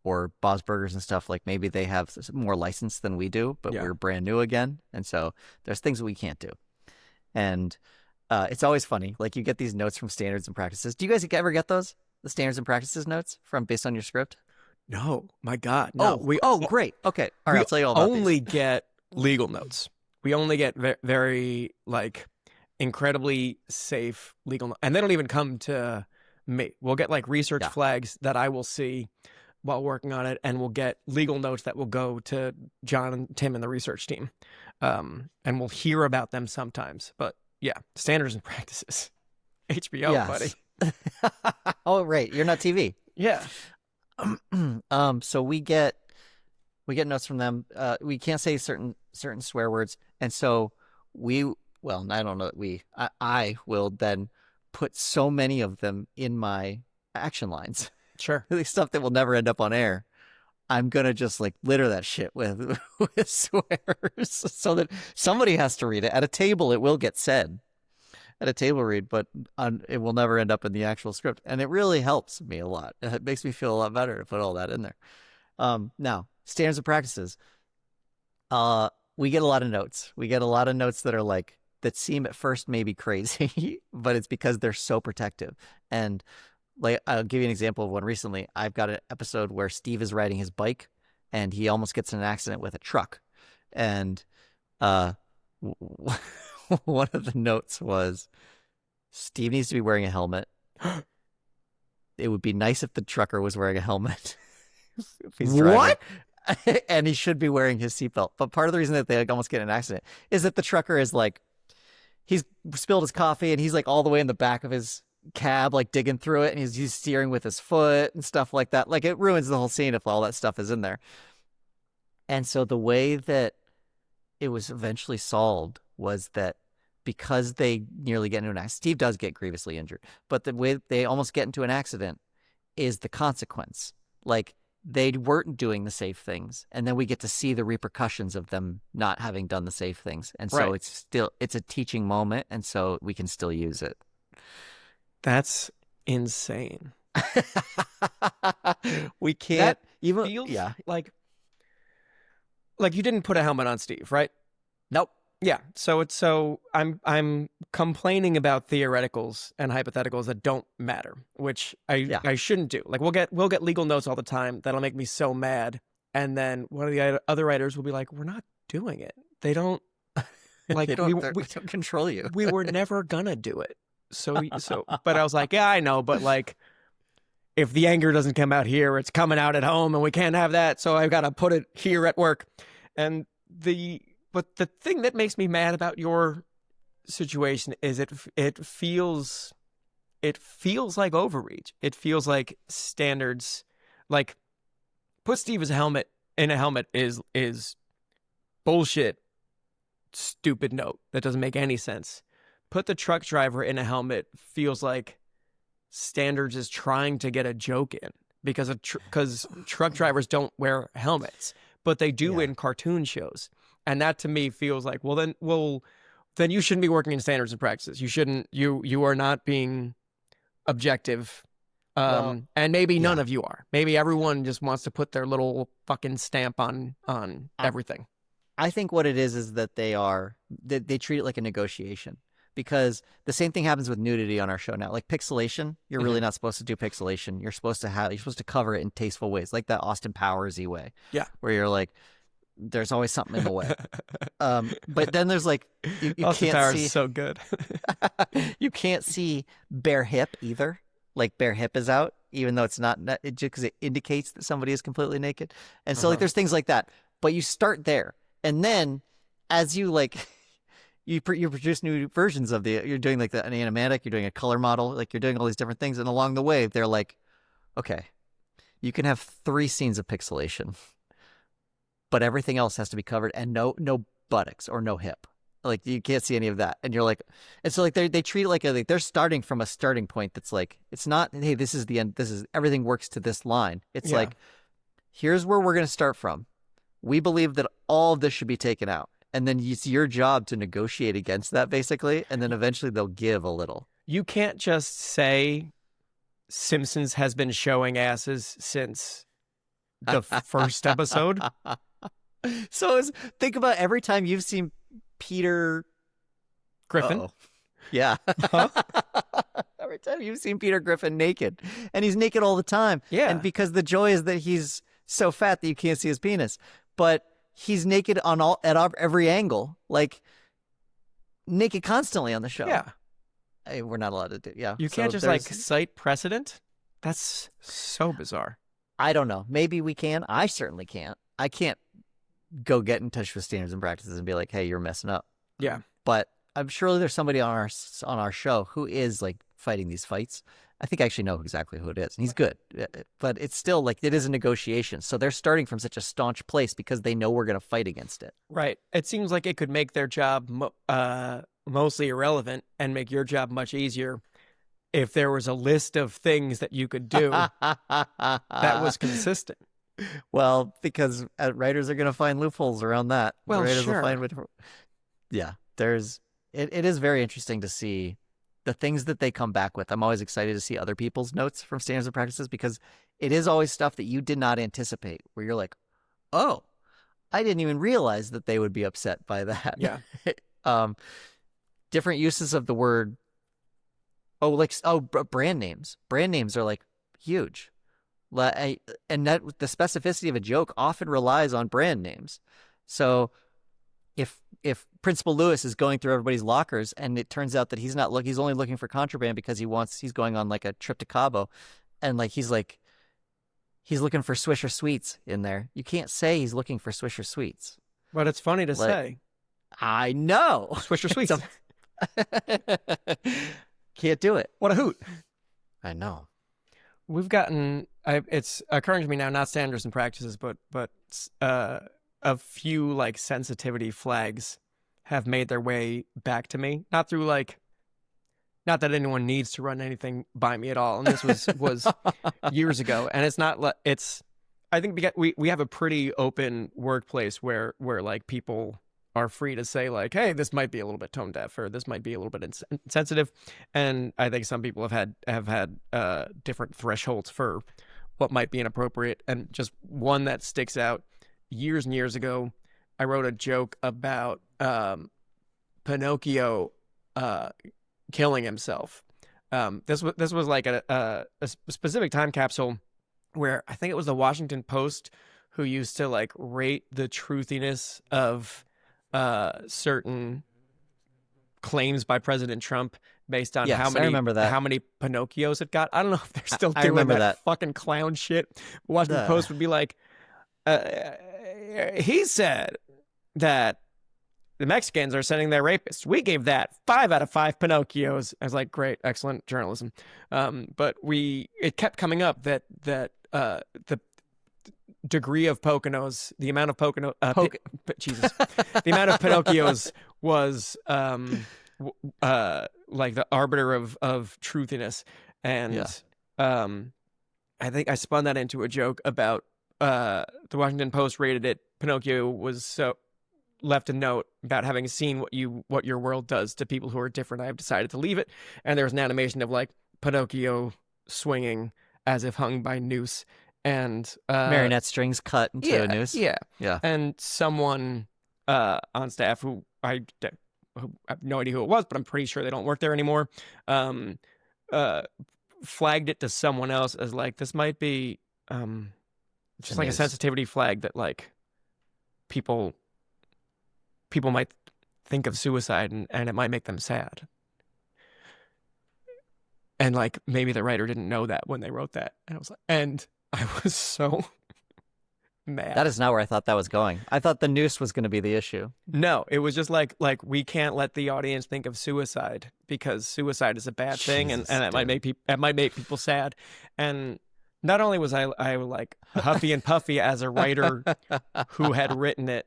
or Bob's Burgers and stuff, like maybe they have more license than we do, but we're brand new again. And so there's things that we can't do. And it's always funny. Like you get these notes from standards and practices. Do you guys ever get those? The standards and practices notes based on your script? No, my God. No. Great. Okay. All right. I'll tell you all about these. We only these. Get legal notes. We only get very like incredibly safe legal notes. And they don't even come to me. We'll get like research flags that I will see while working on it, and we'll get legal notes that will go to John and Tim and the research team. And we'll hear about them sometimes. But yeah, standards and practices. HBO, buddy. Oh, right. You're not TV. Yeah. So we get notes from them. We can't say certain swear words. And so I don't know that I will then put so many of them in my action lines. Sure. The stuff that will never end up on air. I'm going to just like litter that shit with swears so that somebody has to read it. At a table, it will get said at a table read, but it will never end up in the actual script. And it really helps me a lot. It makes me feel a lot better to put all that in there. Now, standards and practices. We get a lot of notes. We get a lot of notes that are like, that seem at first maybe crazy, but it's because they're so protective. And like, I'll give you an example of one recently. I've got an episode where Steve is riding his bike and he almost gets in an accident with a truck. And one of the notes was, Steve needs to be wearing a helmet. It would be nice if the trucker was wearing a helmet. If he's driving. What? And he should be wearing his seatbelt. But part of the reason that they almost get in an accident is that the trucker is like, he's spilled his coffee and he's like all the way in the back of his cab, like digging through it, and he's steering with his foot and stuff like that. Like it ruins the whole scene if all that stuff is in there. And so the way that it was eventually solved was that because they nearly get into an accident, Steve does get grievously injured, but the way they almost get into an accident is the consequence. Like they weren't doing the safe things, and then we get to see the repercussions of them not having done the safe things. And so it's a teaching moment, and so we can still use it. That's insane. We can't even feels like you didn't put a helmet on Steve, right? Nope. Yeah. So I'm complaining about theoreticals and hypotheticals that don't matter, which I shouldn't do. Like we'll get legal notes all the time that'll make me so mad, and then one of the other writers will be like, "We're not doing it. They don't like they don't control you. We were never gonna do it." So but I was like, yeah, I know, but like if the anger doesn't come out here, it's coming out at home, and we can't have that, so I've got to put it here at work. And but the thing that makes me mad about your situation is it feels like overreach. It feels like standards, like put Steve as a helmet in a helmet is bullshit, stupid note that doesn't make any sense. Put the truck driver in a helmet feels like Standards is trying to get a joke in because truck drivers don't wear helmets, but they do in cartoon shows, and that to me feels like then you shouldn't be working in Standards and Practices. You shouldn't. You are not being objective. And maybe none of you are. Maybe everyone just wants to put their little fucking stamp on everything. I think what it is that they treat it like a negotiation, because the same thing happens with nudity on our show now. Like pixelation, you're really not supposed to do pixelation. You're supposed to cover it in tasteful ways, like that Austin Powers-y way. Yeah, where you're like, there's always something in the way. But then there's like you Austin can't Powers see is so good. you can't see bare hip either. Like bare hip is out, even though it's not just because it indicates that somebody is completely naked. And so like there's things like that. But you start there, and then as you like you produce new versions of you're doing like an animatic, you're doing a color model, like you're doing all these different things, and along the way they're like, okay, you can have 3 scenes of pixelation, but everything else has to be covered, and no buttocks or no hip. Like you can't see any of that, and you're like, and so like they treat it like they're starting from a starting point that's like, it's not, hey, this is the end, this is everything works to this line. It's like, here's where we're going to start from. We believe that all of this should be taken out, and then it's your job to negotiate against that, basically, and then eventually they'll give a little. You can't just say Simpsons has been showing asses since the first episode. So think about every time you've seen Peter Griffin. Uh-oh. Yeah. Huh? Every time you've seen Peter Griffin naked, and he's naked all the time. Yeah. And because the joy is that he's so fat that you can't see his penis, but he's naked at every angle, like naked constantly on the show. Yeah. We're not allowed to do. Yeah. You can't just like cite precedent. That's so bizarre. I don't know. Maybe we can. I certainly can't. I can't go get in touch with Standards and Practices and be like, hey, you're messing up. Yeah. But I'm sure there's somebody on our show who is like fighting these fights. I think I actually know exactly who it is, and he's good. But it's still like, it is a negotiation. So they're starting from such a staunch place because they know we're going to fight against it. Right. It seems like it could make their job mostly irrelevant and make your job much easier if there was a list of things that you could do that was consistent. Well, because writers are going to find loopholes around that. Well, writers sure. Will find yeah, it is very interesting to see the things that they come back with. I'm always excited to see other people's notes from Standards and Practices, because it is always stuff that you did not anticipate, where you're like, oh, I didn't even realize that they would be upset by that. Yeah. Different uses of the word. Brand names. Brand names are like huge. And that the specificity of a joke often relies on brand names. So if Principal Lewis is going through everybody's lockers and it turns out that he's only looking for contraband because he's going on like a trip to Cabo, and he's looking for Swisher Sweets in there. You can't say he's looking for Swisher Sweets. But it's funny to say. I know. Swisher Sweets. Can't do it. What a hoot. I know. We've gotten, it's occurring to me now, not Standards and Practices, but a few like sensitivity flags have made their way back to me. Not through not that anyone needs to run anything by me at all. And this was years ago. And it's not, I think we have a pretty open workplace where like people are free to say like, hey, this might be a little bit tone deaf, or this might be a little bit insensitive. And I think some people have had different thresholds for what might be inappropriate. And just one that sticks out, years and years ago, I wrote a joke about Pinocchio killing himself. This was like a specific time capsule where I think it was the Washington Post who used to like rate the truthiness of certain claims by President Trump based on how many Pinocchios it got. I don't know if they're still doing that fucking clown shit. Washington Post would be like, he said that the Mexicans are sending their rapists. We gave that 5 out of 5 Pinocchios. I was like, great, excellent journalism. But it kept coming up that the degree of Poconos, the amount of Jesus, the amount of Pinocchios was like the arbiter of truthiness, and I think I spun that into a joke about the Washington Post rated it. Pinocchio was so left a note about having seen what your world does to people who are different. I have decided to leave it, and there was an animation of like Pinocchio swinging as if hung by noose, and marionette strings cut into a noose. Yeah. Yeah. And someone on staff who I have no idea who it was, but I'm pretty sure they don't work there anymore, flagged it to someone else as like, this might be just like a sensitivity flag that like people might think of suicide and it might make them sad. And like maybe the writer didn't know that when they wrote that. And I was so mad. That is not where I thought that was going. I thought the noose was going to be the issue. No, it was just like we can't let the audience think of suicide because suicide is a bad thing, and it might make people sad. And not only was I like huffy and puffy as a writer who had written it,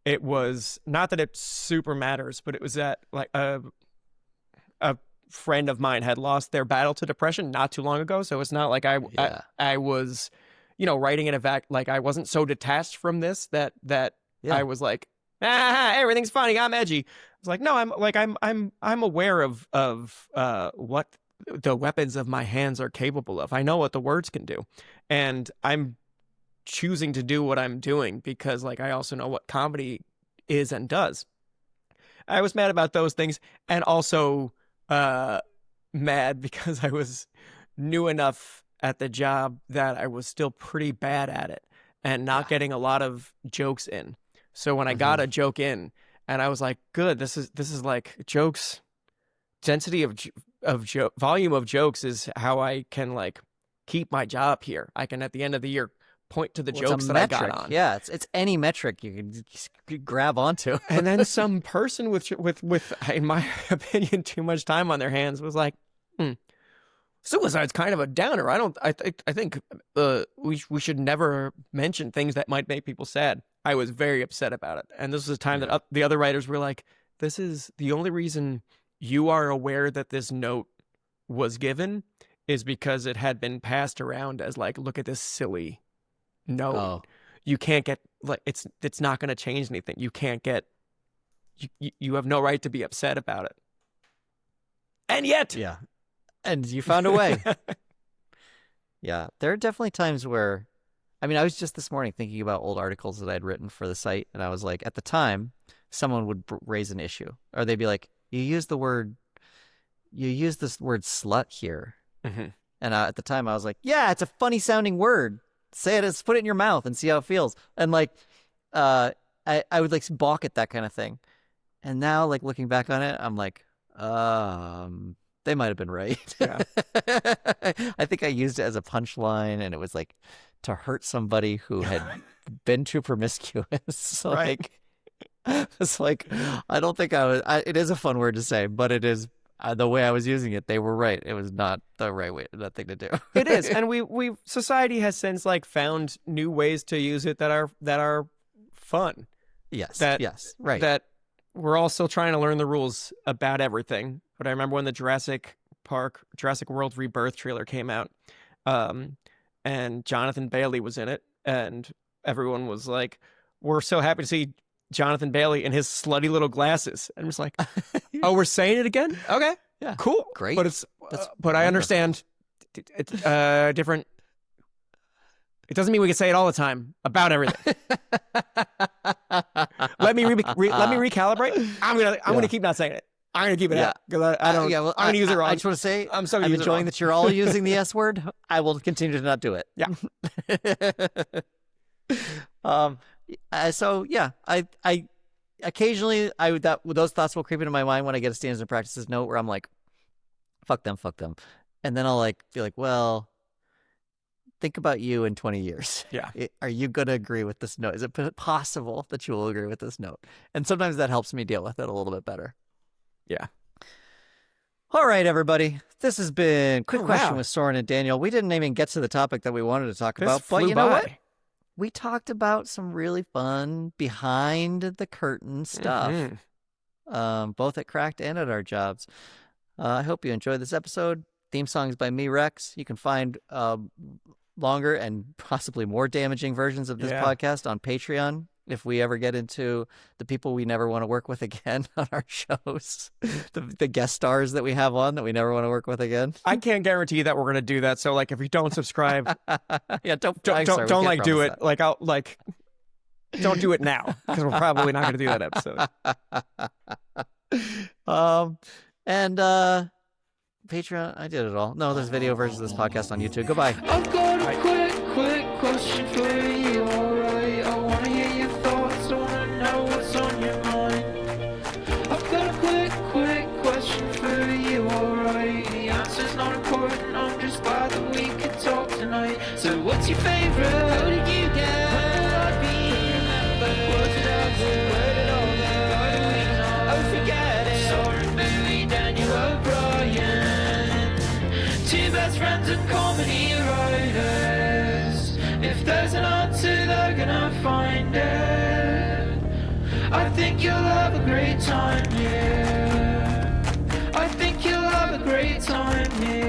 it was not that it super matters, but it was that like a friend of mine had lost their battle to depression not too long ago, so it's not like I was, writing in a like I wasn't so detached from this that I was like, everything's funny, I'm edgy. I was like, no, I'm aware of what the weapons of my hands are capable of. I know what the words can do, and I'm choosing to do what I'm doing because like I also know what comedy is and does. I was mad about those things, and also mad because I was new enough at the job that I was still pretty bad at it and not getting a lot of jokes in. So when I got a joke in, and I was like, good, this is like jokes, density of volume of jokes is how I can like keep my job here. I can at the end of the year point to the jokes that I got on. Yeah, it's any metric you can grab onto. And then some person with in my opinion too much time on their hands was like, suicide's kind of a downer. I think we should never mention things that might make people sad. I was very upset about it, and this was a time that the other writers were like, this is the only reason you are aware that this note was given is because it had been passed around as like, look at this silly note. Oh. You can't get like it's not going to change anything. You can't get you have no right to be upset about it. And yet, and you found a way. Yeah, there are definitely times where, I mean, I was just this morning thinking about old articles that I'd written for the site, and I was like, at the time, someone would raise an issue, or they'd be like, you use this word slut here. Mm-hmm. And at the time I was like, yeah, it's a funny sounding word. Say it, put it in your mouth and see how it feels. And like, I would like balk at that kind of thing. And now like looking back on it, I'm like, they might've been right. Yeah. I think I used it as a punchline, and it was like to hurt somebody who had been too promiscuous. Like, it's like, I don't think it is a fun word to say, but it is the way I was using it. They were right. It was not the right way, that thing to do. It is. And society has since like found new ways to use it that are fun. Yes. Right. That we're all still trying to learn the rules about everything. But I remember when the Jurassic World Rebirth trailer came out, and Jonathan Bailey was in it, and everyone was like, we're so happy to see Jonathan Bailey in his slutty little glasses. And I'm just like, oh, we're saying it again? Okay. Yeah. Cool. Great. But I understand it's different. It doesn't mean we can say it all the time about everything. Let me recalibrate. I'm gonna keep not saying it. I'm gonna keep it out because I don't. I'm gonna use it wrong. I just want to say I'm enjoying that you're all using the S word. I will continue to not do it. Yeah. So yeah, I occasionally those thoughts will creep into my mind when I get a standards and practices note where I'm like, fuck them, and then I'll like be like, well, think about you in 20 years. Yeah. Are you gonna agree with this note? Is it possible that you will agree with this note? And sometimes that helps me deal with it a little bit better. Yeah. All right, everybody. This has been Quick Question wow. with Soren and Daniel. We didn't even get to the topic that we wanted to talk about, but flew you know by. what? we talked about some really fun behind the curtain stuff, both at Cracked and at our jobs. I hope you enjoyed this episode. Theme songs by me, Rex. You can find longer and possibly more damaging versions of this podcast on Patreon if we ever get into the people we never want to work with again on our shows, the guest stars that we have on that we never want to work with again. I can't guarantee that we're going to do that. So like, if you don't subscribe, don't like do it. Like don't do it now because we're probably not going to do that episode. And Patreon, I did it all. No, there's video versions of this podcast on YouTube. Goodbye. I've got a quick question for you, alright? I wanna hear your thoughts, I wanna know what's on your mind. I've got a quick question for you, alright? The answer's not important, I'm just glad that we could talk tonight. So what's your favourite? How did you get? When will I be remembered? Was it ever? Where did all go? How do we know? Oh, forget it. Sorry, Billy, Daniel O'Brien. Two best friends and comedy writers. If there's an answer, they're gonna find it. I think you'll have a great time here. I think you'll have a great time here.